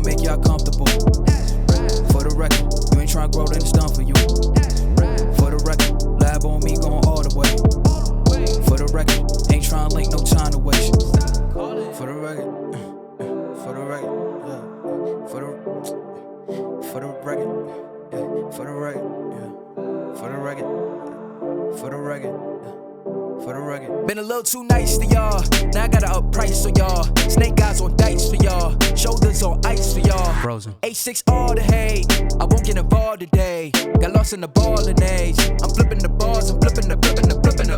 tryna make y'all comfortable. For the record, you ain't tryna grow, then it's done for you. For the record, lab on me going all the way. For the record, ain't tryna link, no time to waste. For the record, for the record, yeah. For the record, yeah. For the record, yeah. For the record, for the record, for the record. Been a little too nice to y'all. Now I gotta up price on y'all. Snake eyes on dice for y'all. Shoulders on ice for y'all. Frozen. H6 all the hate. I won't get involved today. Got lost in the ballin' age. I'm flipping the bars. I'm flipping the.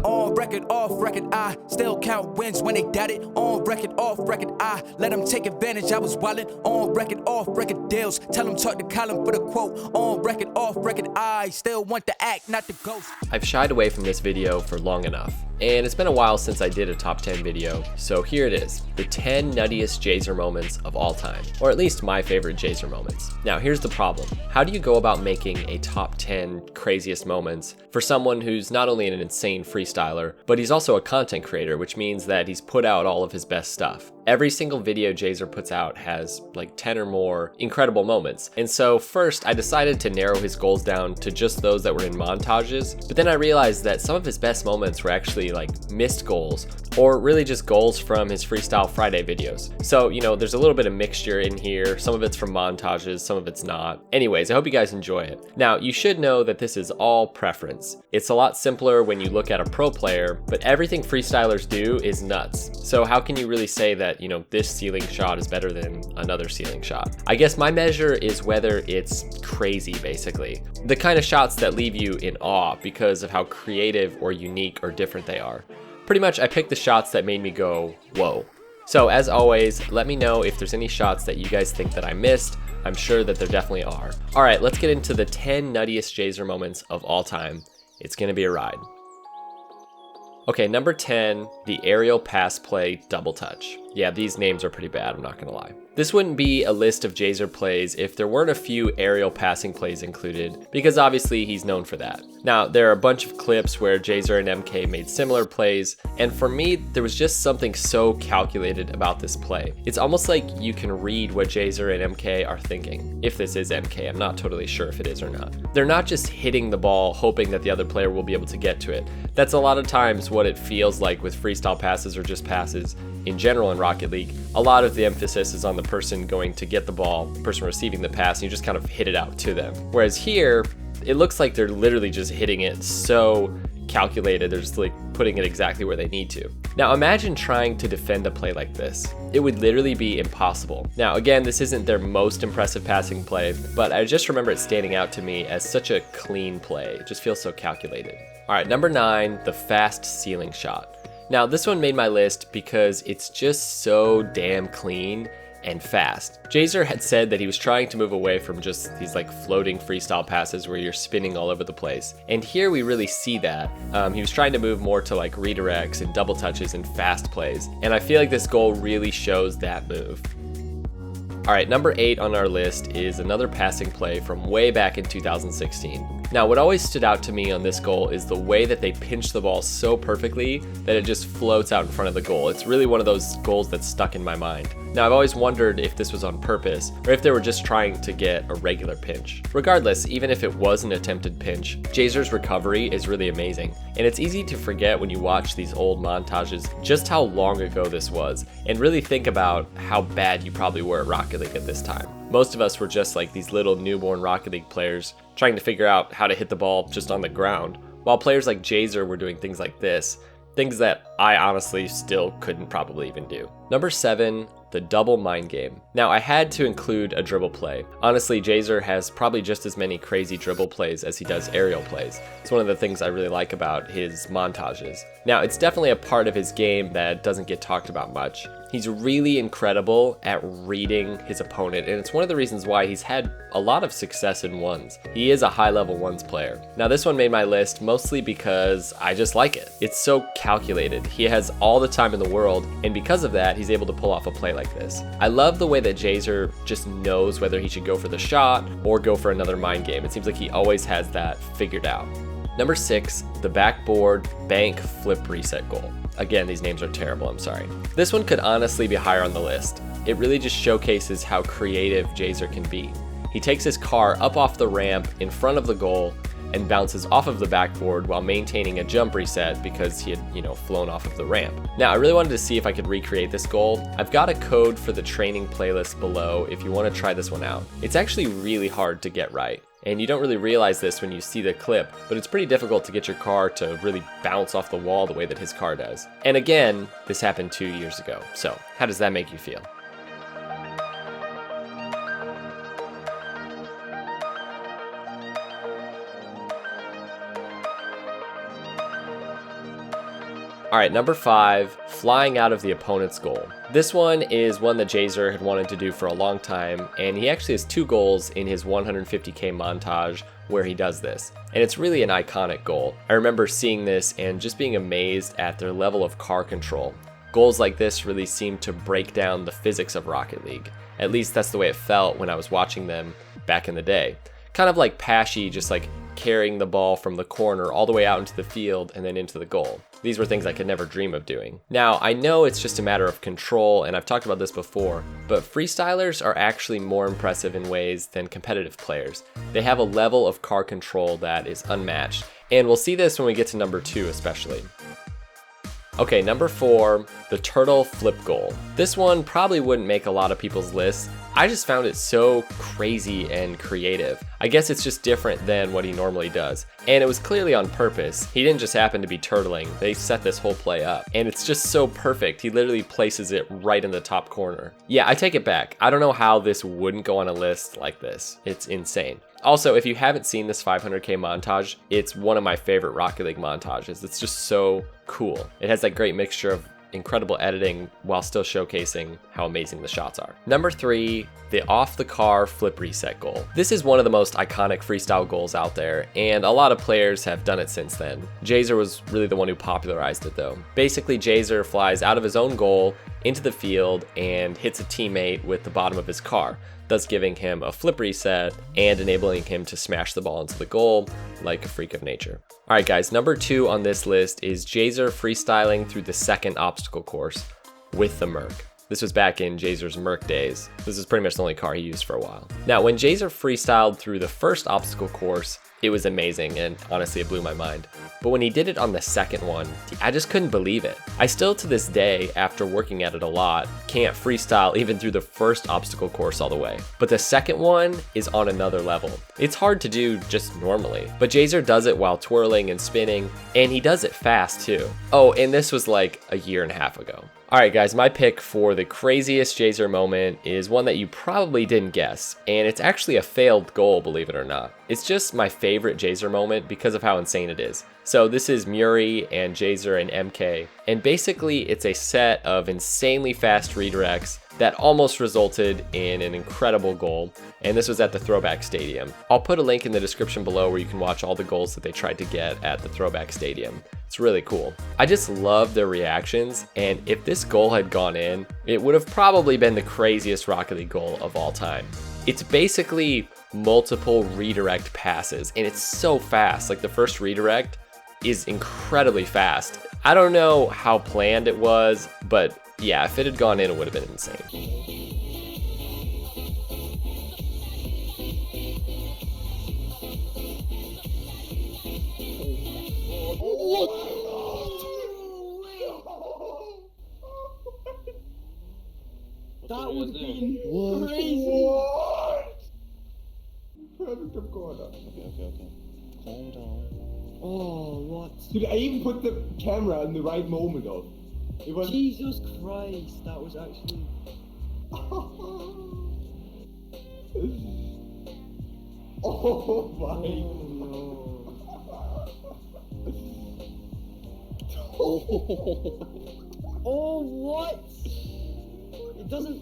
On record, off record. I still count wins when they doubt it. On record, off record. I let them take advantage. I was wildin'. On record, off record deals. Tell them talk to Colin for the quote. On record, off record. I still want the act, not the ghost. I've shied away from this video for long enough, and it's been a while since I did a top 10 video, so here it is, the 10 nuttiest Jhzer moments of all time, or at least my favorite Jhzer moments. Now here's the problem. How do you go about making a top 10 craziest moments for someone who's not only an insane freestyler, but he's also a content creator, which means that he's put out all of his best stuff. Every single video Jhzer puts out has like 10 or more incredible moments. And so first I decided to narrow his goals down to just those that were in montages, but then I realized that some of his best moments were actually like missed goals, or really just goals from his Freestyle Friday videos. So, you know, there's a little bit of mixture in here. Some of it's from montages, some of it's not. Anyways, I hope you guys enjoy it. Now, you should know that this is all preference. It's a lot simpler when you look at a pro player, but everything freestylers do is nuts. So how can you really say that, you know, this ceiling shot is better than another ceiling shot? I guess my measure is whether it's crazy, basically. The kind of shots that leave you in awe because of how creative or unique or different they are. Pretty much, I picked the shots that made me go, whoa. So as always, let me know if there's any shots that you guys think that I missed. I'm sure that there definitely are. All right, let's get into the 10 nuttiest Jhzer moments of all time. It's gonna be a ride. Okay, number 10, the aerial pass play double touch. Yeah, these names are pretty bad, I'm not gonna lie. This wouldn't be a list of Jhzer plays if there weren't a few aerial passing plays included, because obviously he's known for that. Now, there are a bunch of clips where Jhzer and MK made similar plays, and for me, there was just something so calculated about this play. It's almost like you can read what Jhzer and MK are thinking. If this is MK, I'm not totally sure if it is or not. They're not just hitting the ball hoping that the other player will be able to get to it. That's a lot of times what it feels like with freestyle passes or just passes in general in Rocket League. A lot of the emphasis is on the person going to get the ball, the person receiving the pass, and you just kind of hit it out to them. Whereas here, it looks like they're literally just hitting it so calculated, they're just like putting it exactly where they need to. Now imagine trying to defend a play like this. It would literally be impossible. Now again, this isn't their most impressive passing play, but I just remember it standing out to me as such a clean play. It just feels so calculated. All right, number 9, the fast ceiling shot. Now this one made my list because it's just so damn clean and fast. Jhzer had said that he was trying to move away from just these like floating freestyle passes where you're spinning all over the place. And here we really see that. He was trying to move more to like redirects and double touches and fast plays. And I feel like this goal really shows that move. All right, number 8 on our list is another passing play from way back in 2016. Now, what always stood out to me on this goal is the way that they pinch the ball so perfectly that it just floats out in front of the goal. It's really one of those goals that's stuck in my mind. Now, I've always wondered if this was on purpose or if they were just trying to get a regular pinch. Regardless, even if it was an attempted pinch, Jhzer's recovery is really amazing. And it's easy to forget when you watch these old montages just how long ago this was, and really think about how bad you probably were at Rocket League at this time. Most of us were just like these little newborn Rocket League players trying to figure out how to hit the ball just on the ground, while players like Jhzer were doing things like this, things that I honestly still couldn't probably even do. Number 7, the double mind game. Now I had to include a dribble play. Honestly, Jhzer has probably just as many crazy dribble plays as he does aerial plays. It's one of the things I really like about his montages. Now it's definitely a part of his game that doesn't get talked about much. He's really incredible at reading his opponent, and it's one of the reasons why he's had a lot of success in ones. He is a high-level ones player. Now this one made my list mostly because I just like it. It's so calculated. He has all the time in the world, and because of that, he's able to pull off a play like this. I love the way that Jhzer just knows whether he should go for the shot or go for another mind game. It seems like he always has that figured out. Number 6, the backboard bank flip reset goal. Again, these names are terrible, I'm sorry. This one could honestly be higher on the list. it really just showcases how creative Jhzer can be. He takes his car up off the ramp in front of the goal and bounces off of the backboard while maintaining a jump reset because he had, flown off of the ramp. Now, I really wanted to see if I could recreate this goal. I've got a code for the training playlist below if you want to try this one out. It's actually really hard to get right, and you don't really realize this when you see the clip, but it's pretty difficult to get your car to really bounce off the wall the way that his car does. And again, this happened 2 years ago, so how does that make you feel? All right, number 5, flying out of the opponent's goal. This one is one that Jhzer had wanted to do for a long time, and he actually has 2 goals in his 150K montage where he does this. And it's really an iconic goal. I remember seeing this and just being amazed at their level of car control. Goals like this really seem to break down the physics of Rocket League. At least that's the way it felt when I was watching them back in the day. Kind of like Pashy just like carrying the ball from the corner all the way out into the field and then into the goal. These were things I could never dream of doing. Now, I know it's just a matter of control, and I've talked about this before, but freestylers are actually more impressive in ways than competitive players. They have a level of car control that is unmatched, and we'll see this when we get to number 2 especially. Okay, number 4, the turtle flip goal. This one probably wouldn't make a lot of people's lists. I just found it so crazy and creative. I guess it's just different than what he normally does. And it was clearly on purpose. He didn't just happen to be turtling. They set this whole play up. And it's just so perfect. He literally places it right in the top corner. Yeah, I take it back. I don't know how this wouldn't go on a list like this. It's insane. Also, if you haven't seen this 500K montage, it's one of my favorite Rocket League montages. It's just so cool. It has that great mixture of incredible editing while still showcasing how amazing the shots are. Number 3, the off the car flip reset goal. This is one of the most iconic freestyle goals out there, and a lot of players have done it since then. Jhzer was really the one who popularized it though. Basically, Jhzer flies out of his own goal into the field and hits a teammate with the bottom of his car, thus giving him a flip reset and enabling him to smash the ball into the goal like a freak of nature. All right, guys, number 2 on this list is Jhzer freestyling through the second obstacle course with the Merc. This was back in Jhzer's Merc days. This is pretty much the only car he used for a while. Now, when Jhzer freestyled through the first obstacle course, it was amazing, and honestly, it blew my mind. But when he did it on the second one, I just couldn't believe it. I still, to this day, after working at it a lot, can't freestyle even through the first obstacle course all the way. But the second one is on another level. It's hard to do just normally, but Jhzer does it while twirling and spinning, and he does it fast too. Oh, and this was like a year and a half ago. Alright guys, my pick for the craziest Jhzer moment is one that you probably didn't guess, and it's actually a failed goal, believe it or not. It's just my favorite Jhzer moment because of how insane it is. So this is Muri and Jhzer and MK, and basically it's a set of insanely fast redirects that almost resulted in an incredible goal, and this was at the Throwback Stadium. I'll put a link in the description below where you can watch all the goals that they tried to get at the Throwback Stadium. It's really cool. I just love their reactions, and if this goal had gone in, it would have probably been the craziest Rocket League goal of all time. It's basically multiple redirect passes, and it's so fast. Like, the first redirect is incredibly fast. I don't know how planned it was, but yeah, if it had gone in, it would have been insane. That would have been crazy. What? Perfect of corner. Okay. Calm down. Oh, what? Dude, I even put the camera in the right moment of. It was. Jesus Christ, that was actually. Oh my. Oh no. Oh, what? It doesn't.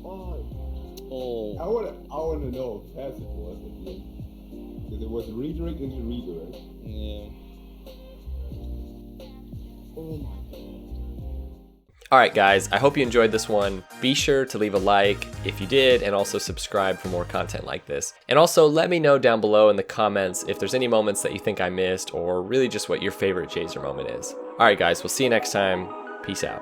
Oh. I wanna know how fast it was at the end. Because it was redirect into redirect. Yeah. Oh my god. Alright guys, I hope you enjoyed this one. Be sure to leave a like if you did, and also subscribe for more content like this. And also let me know down below in the comments if there's any moments that you think I missed, or really just what your favorite Jhzer moment is. Alright guys, we'll see you next time. Peace out.